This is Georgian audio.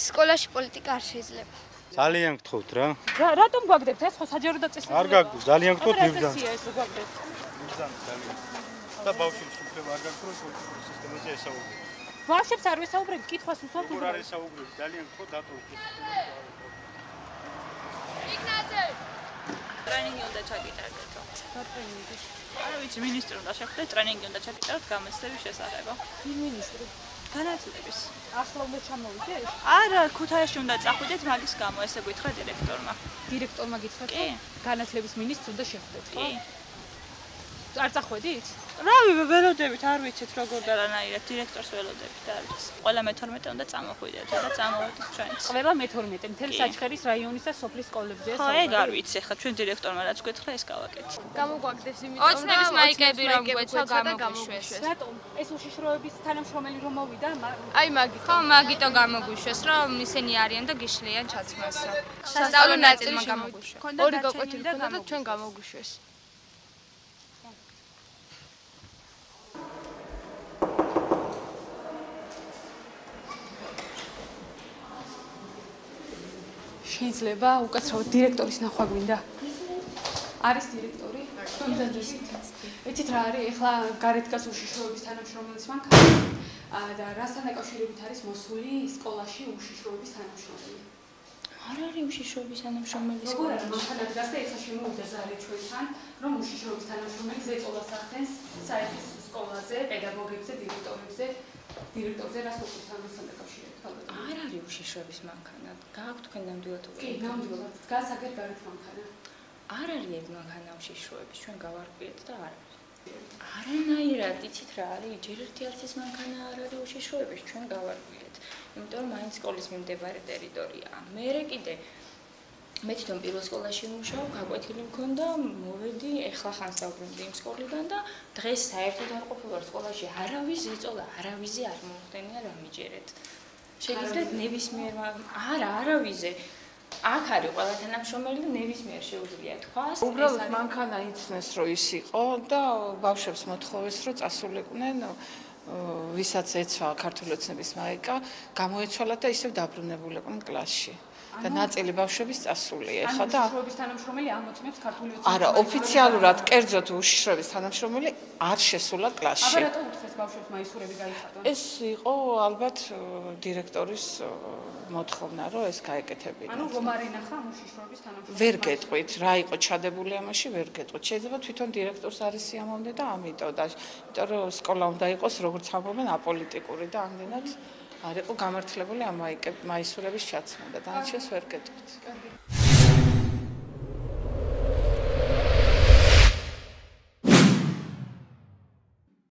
სკოლაში პოლიტიკა არ შეიძლება. ძალიან გთხოვთ რა. რატომ გვაგდებთ ეს ხო საჯარო დაწესება? არ გაგვი, ძალიან გთხოვთ მიბრძან. ეს გვაგდებთ. მიბრძან ძალიან. და ბავშვებს უფლება არ გაქვს რომ პოლიტიკურ სისტემაზე ესაუბრებოდეს. ბავშვებს არ ვესაუბრებ, კითხვას უსვამთ უბრალოდ არ ესაუბრებ, ძალიან გთხოვთ დატოვოთ. იქნაძე ტრენინგი უნდა ჩაკეტარდეთო. რა ტრენინგი? არა ვიცი, მინისტრი უნდა შეხვდეთ, ტრენინგი უნდა ჩაკეტაროთ გამოცდების შესახებ. ვინ მინისტრი? განათლების. ახლა უნდა ჩამოვიდეთ? არა, ქუთაისში უნდა წახვიდეთ მაგის გამო, ესე გითხრა დირექტორმა. დირექტორმა გითხრათ? კი. განათლების მინისტრს უნდა შეხვდეთ, ხო? კი. არ წახვედით? რავი, ველოდებით, არ ვიცით როგორ გარანაირად დირექტორს ველოდებით, არ ვიცი. ყველა მე-12 უნდა წამოხვიდეთ და წამოვედით ჩვენც. ყველა მე-12 მთელ საჩხერის რაიონის და სოფლის სკოლებზეა ხო, ეგ არ ვიცი, ახლა ჩვენ დირექტორმა რაც გვეთხრა, ეს გავაკეთე. გამოგვაგდეს იმიტომ ოცნების მაიკები რომ გვეცა გამოგვიშვეს. რატომ? ეს უშიშროების თანამშრომელი რომ მოვიდა? აი მაგით. ხო, მაგიტო გამოგვიშვეს, რომ ისინი არიან და გიშლიან ჩაცმასო. სასწავლო ნაწილმა გამოგვიშვეს. ორი გაკვეთილი ქონდა და ჩვენ გამოგვიშვეს. შეიძლება უკაცრავად დირექტორის ნახვა გვინდა. არის დირექტორი? იცით რა არის? ეხლა გარეთ გას უშიშროების თანამშრომელიც მანქანა და რასთან დაკავშირებით არის მოსული სკოლაში უშიშროების თანამშრომელი? არ არის უშიშროების თანამშრომელი როგორ არის მანქანა დგას და ეხლა შემოვიდა ზარი ჩვენთან, რომ უშიშროების თანამშრომელი ზეწოლას ახდენს საერთის სკოლაზე, პედაგოგებზე, დირექტორზე რას უყურს ამასთან დაკავშირებით? არ არის უშიშროების მანქანა. გააქვთ თქვენ ნამდვილად კი, ნამდვილად. დგას აგერ გარეთ მანქანა. არ არის ეგ მანქანა უშიშროების, ჩვენ გავარკვიეთ და არ არის. არანაირად, იცით რა არის? ჯერ ერთი არც ის მანქანა არ არის უშიშროების, ჩვენ გავარკვიეთ. იმიტომ რომ მაინც სკოლის მიმდებარე ტერიტორიაა. მერე კიდე მე თვითონ პირველ სკოლაში ვმუშაობ, გაკვეთილი მქონდა, მოვედი, ეხლა ხანს დავბრუნდი იმ სკოლიდან და დღეს საერთოდ არ ყოფილა სკოლაში არავის ზეწოლა, არავიზე არ მომხდენია რამიჯერეთ. შეგიძლიათ ნებისმიერ არავიზე აქ არის ყველა თანამშრომელი და ნებისმიერ შეუძლია თქვას. უბრალოდ მანქანა იცნეს რომ ის იყო და ბავშვებს მოთხოვეს რომ წასულიყვნენ ვისაც ეცვა ქართული ოცნების მაიკა, გამოეცვალათ და ისევ დაბრუნებულიყვნენ კლასში. და ნაწილი ბავშვების წასულია. ეხლა და უშიშროების თანამშრომელი ამოწმებს ქართული ოცნების. არა, ოფიციალურად კერძოდ უშიშროების თანამშრომელი არ შესულა კლასში. აბა რატო უთხეს ბავშვებს მაისურები გაიხადონ? ეს იყო ალბათ დირექტორის მოთხოვნა, რომ ეს გაეკეთებინათ. ანუ რომ არ ენახა უშიშროების თანამშრომელი. ვერ გეტყვით, რა იყო ჩადებული ამაში, ვერ გეტყვით. შეიძლება თვითონ დირექტორს არის სიამოვნე და ამიტომ და იმიტომ რომ სკოლა უნდა იყოს, როგორც ამბობენ, აპოლიტიკური და ამდენად არ იყო გამართლებული ამ მაისურების ჩაცმა და დანარჩენს ვერ გეტყვით.